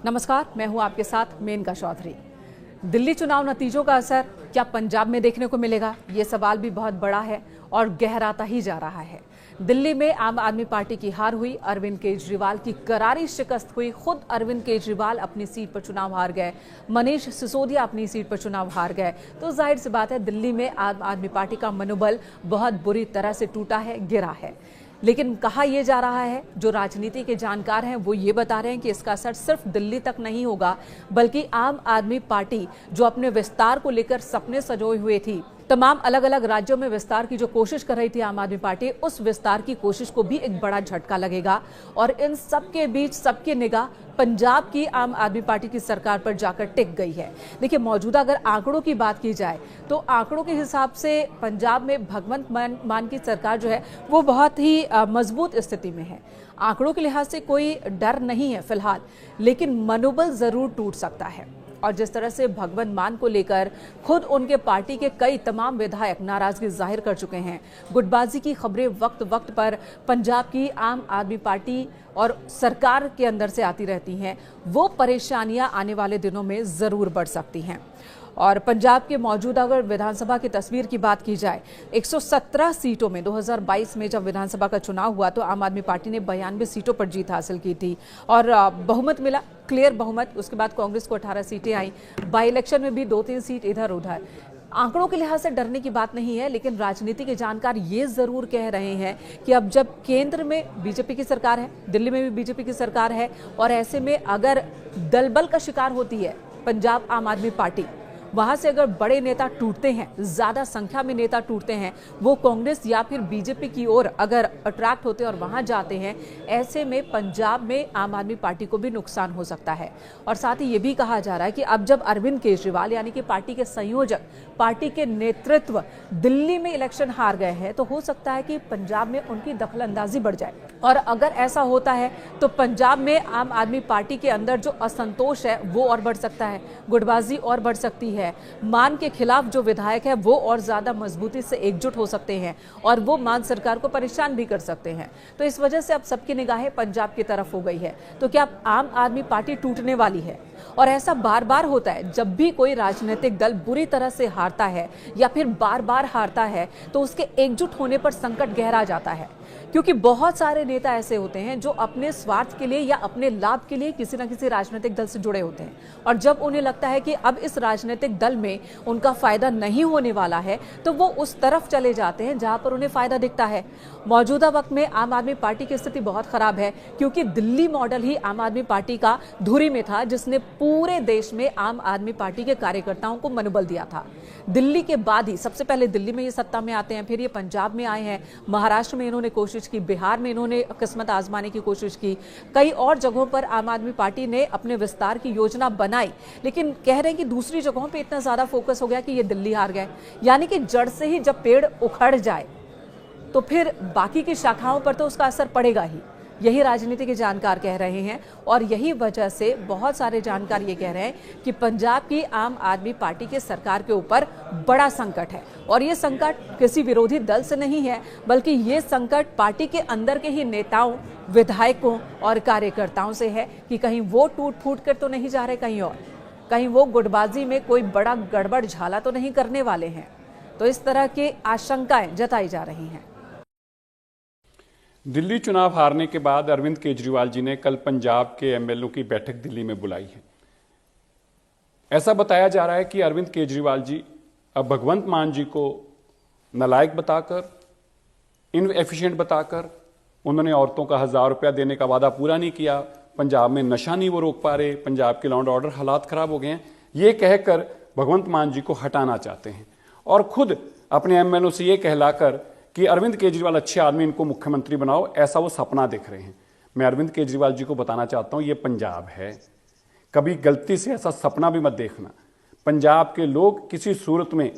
नमस्कार, मैं हूं आपके साथ मेनका चौधरी। दिल्ली चुनाव नतीजों का असर क्या पंजाब में देखने को मिलेगा? ये सवाल भी बहुत बड़ा है और गहराता ही जा रहा है। दिल्ली में आम आदमी पार्टी की हार हुई, अरविंद केजरीवाल की करारी शिकस्त हुई। खुद अरविंद केजरीवाल अपनी सीट पर चुनाव हार गए, मनीष सिसोदिया अपनी सीट पर चुनाव हार गए। तो जाहिर सी बात है, दिल्ली में आम आदमी पार्टी का मनोबल बहुत बुरी तरह से टूटा है, गिरा है। लेकिन कहा यह जा रहा है, जो राजनीति के जानकार हैं वो ये बता रहे हैं कि इसका असर सिर्फ दिल्ली तक नहीं होगा, बल्कि आम आदमी पार्टी जो अपने विस्तार को लेकर सपने सजोए हुए थी, तमाम अलग अलग राज्यों में विस्तार की जो कोशिश कर रही थी आम आदमी पार्टी, उस विस्तार की कोशिश को भी एक बड़ा झटका लगेगा। और इन सबके बीच सबकी निगाह पंजाब की आम आदमी पार्टी की सरकार पर जाकर टिक गई है। देखिए, मौजूदा अगर आंकड़ों की बात की जाए तो आंकड़ों के हिसाब से पंजाब में भगवंत मान की सरकार जो है वो बहुत ही मजबूत स्थिति में है। आंकड़ों के लिहाज से कोई डर नहीं है फिलहाल, लेकिन मनोबल जरूर टूट सकता है। और जिस तरह से भगवंत मान को लेकर खुद उनके पार्टी के कई तमाम विधायक नाराजगी जाहिर कर चुके हैं, गुटबाजी की खबरें वक्त वक्त पर पंजाब की आम आदमी पार्टी और सरकार के अंदर से आती रहती हैं, वो परेशानियां आने वाले दिनों में जरूर बढ़ सकती हैं। और पंजाब के मौजूदा अगर विधानसभा की तस्वीर की बात की जाए, 117 सीटों में 2022 में जब विधानसभा का चुनाव हुआ तो आम आदमी पार्टी ने 92 सीटों पर जीत हासिल की थी और बहुमत मिला, क्लियर बहुमत। उसके बाद कांग्रेस को 18 सीटें आई। बाई इलेक्शन में भी 2-3 सीट इधर उधर। आंकड़ों के लिहाज से डरने की बात नहीं है, लेकिन राजनीति के जानकार ये जरूर कह रहे हैं कि अब जब केंद्र में बीजेपी की सरकार है, दिल्ली में भी बीजेपी की सरकार है, और ऐसे में अगर दलबल का शिकार होती है पंजाब आम आदमी पार्टी, वहां से अगर बड़े नेता टूटते हैं, ज्यादा संख्या में नेता टूटते हैं, वो कांग्रेस या फिर बीजेपी की ओर अगर अट्रैक्ट होते हैं और वहां जाते हैं, ऐसे में पंजाब में आम आदमी पार्टी को भी नुकसान हो सकता है। और साथ ही ये भी कहा जा रहा है कि अब जब अरविंद केजरीवाल यानी कि पार्टी के संयोजक, पार्टी के नेतृत्व दिल्ली में इलेक्शन हार गए हैं, तो हो सकता है कि पंजाब में उनकी दखलंदाजी बढ़ जाए। और अगर ऐसा होता है तो पंजाब में आम आदमी पार्टी के अंदर जो असंतोष है वो और बढ़ सकता है, गुटबाजी और बढ़ सकती है। मान के खिलाफ जो विधायक है वो और ज्यादा मजबूती से एकजुट हो सकते हैं और वो मान सरकार को परेशान भी कर सकते हैं। तो इस वजह से अब सबकी निगाहें पंजाब की तरफ हो गई है। तो क्या आम आदमी पार्टी टूटने वाली है? और ऐसा बार बार होता है, जब भी कोई राजनीतिक दल बुरी तरह से हारता है या फिर बार बार हारता है तो उसके एकजुट होने पर संकट गहरा जाता है, क्योंकि बहुत सारे नेता ऐसे होते हैं जो अपने स्वार्थ के लिए या अपने लाभ के लिए किसी न किसी राजनीतिक दल से जुड़े होते हैं। और जब उन्हें लगता है कि अब इस राजनीतिक दल में उनका फायदा नहीं होने वाला है, तो वो उस तरफ चले जाते हैं जहां पर उन्हें फायदा दिखता है। मौजूदा वक्त में आम आदमी पार्टी की स्थिति बहुत खराब है, क्योंकि दिल्ली मॉडल ही आम आदमी पार्टी का धुरी में था, जिसने पूरे देश में आम आदमी पार्टी के कार्यकर्ताओं को मनोबल दिया था। दिल्ली के बाद ही सबसे पहले दिल्ली में ये सत्ता में आते हैं, फिर ये पंजाब में आए हैं, महाराष्ट्र में इन्होंने कोशिश की, बिहार में इन्होंने किस्मत आजमाने की कोशिश की, कई और जगहों पर आम आदमी पार्टी ने अपने विस्तार की योजना बनाई। लेकिन कह रहे हैं कि दूसरी जगहों पे इतना ज्यादा फोकस हो गया कि ये दिल्ली हार गए। यानी कि जड़ से ही जब पेड़ उखड़ जाए तो फिर बाकी की शाखाओं पर तो उसका असर पड़ेगा ही। यही राजनीति के जानकार कह रहे हैं और यही वजह से बहुत सारे जानकार ये कह रहे हैं कि पंजाब की आम आदमी पार्टी के सरकार के ऊपर बड़ा संकट है। और ये संकट किसी विरोधी दल से नहीं है, बल्कि ये संकट पार्टी के अंदर के ही नेताओं, विधायकों और कार्यकर्ताओं से है कि कहीं वो टूट फूट कर तो नहीं जा रहे, कहीं वो गुटबाजी में कोई बड़ा गड़बड़ झाला तो नहीं करने वाले हैं। तो इस तरह की आशंकाएं जताई जा रही हैं। दिल्ली चुनाव हारने के बाद अरविंद केजरीवाल जी ने कल पंजाब के एमएलओ की बैठक दिल्ली में बुलाई है। ऐसा बताया जा रहा है कि अरविंद केजरीवाल जी अब भगवंत मान जी को नालायक बताकर, इनएफिशिएंट बताकर, उन्होंने औरतों का 1000 रुपया देने का वादा पूरा नहीं किया, पंजाब में नशा नहीं वो रोक पा रहे, पंजाब के लॉ एंड ऑर्डर हालात खराब हो गए हैं, ये कहकर भगवंत मान जी को हटाना चाहते हैं। और खुद अपने एमएलओ से ये कहलाकर कि अरविंद केजरीवाल अच्छे आदमी, इनको मुख्यमंत्री बनाओ, ऐसा वो सपना देख रहे हैं। मैं अरविंद केजरीवाल जी को बताना चाहता हूं, ये पंजाब है, कभी गलती से ऐसा सपना भी मत देखना। पंजाब के लोग किसी सूरत में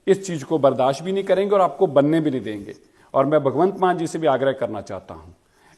इस चीज को बर्दाश्त भी नहीं करेंगे और आपको बनने भी नहीं देंगे। और मैं भगवंत मान जी से भी आग्रह करना चाहता हूं,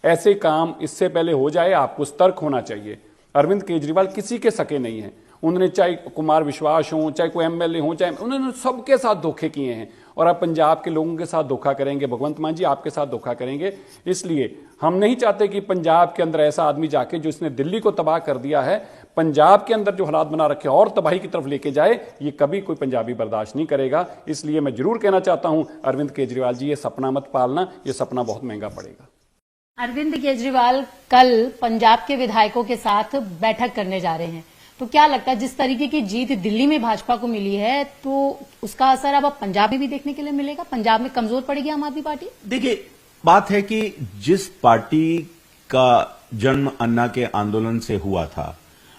ऐसे काम इससे पहले हो जाए, आपको सतर्क होना चाहिए। अरविंद केजरीवाल किसी के सके नहीं है, उन्होंने चाहे कुमार विश्वास हो, चाहे कोई एमएलए हो, चाहे उन्होंने सबके साथ धोखे किए हैं और आप पंजाब के लोगों के साथ धोखा करेंगे, भगवंत मान जी आपके साथ धोखा करेंगे। इसलिए हम नहीं चाहते कि पंजाब के अंदर ऐसा आदमी जाके जो इसने दिल्ली को तबाह कर दिया है, पंजाब के अंदर जो हालात बना रखे और तबाही की तरफ लेके जाए, ये कभी कोई पंजाबी बर्दाश्त नहीं करेगा। इसलिए मैं जरूर कहना चाहता हूं अरविंद केजरीवाल जी, ये सपना मत पालना, ये सपना बहुत महंगा पड़ेगा। अरविंद केजरीवाल कल पंजाब के विधायकों के साथ बैठक करने जा रहे हैं, तो क्या लगता है जिस तरीके की जीत दिल्ली में भाजपा को मिली है तो उसका असर अब पंजाब में भी देखने के लिए मिलेगा? पंजाब में कमजोर पड़ेगी आम आदमी पार्टी? देखिए, बात है कि जिस पार्टी का जन्म अन्ना के आंदोलन से हुआ था,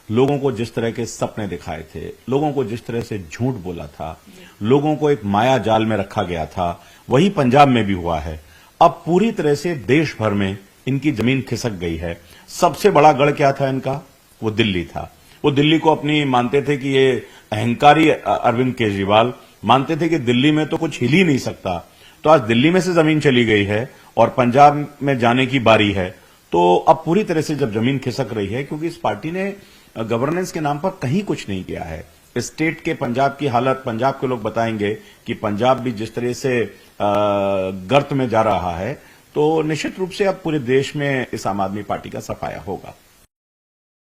लोगों को जिस तरह के सपने दिखाए थे, लोगों को जिस तरह से झूठ बोला था, लोगों को एक माया जाल में रखा गया था, वही पंजाब में भी हुआ है। अब पूरी तरह से देश भर में इनकी जमीन खिसक गई है। सबसे बड़ा गढ़ क्या था इनका? वो दिल्ली था। वो दिल्ली को अपनी मानते थे कि ये अहंकारी अरविंद केजरीवाल मानते थे कि दिल्ली में तो कुछ हिल ही नहीं सकता। तो आज दिल्ली में से जमीन चली गई है और पंजाब में जाने की बारी है। तो अब पूरी तरह से जब जमीन खिसक रही है, क्योंकि इस पार्टी ने गवर्नेंस के नाम पर कहीं कुछ नहीं किया है। स्टेट के पंजाब की हालत, पंजाब के लोग बताएंगे कि पंजाब भी जिस तरह से गर्त में जा रहा है, तो निश्चित रूप से अब पूरे देश में इस आम आदमी पार्टी का सफाया होगा।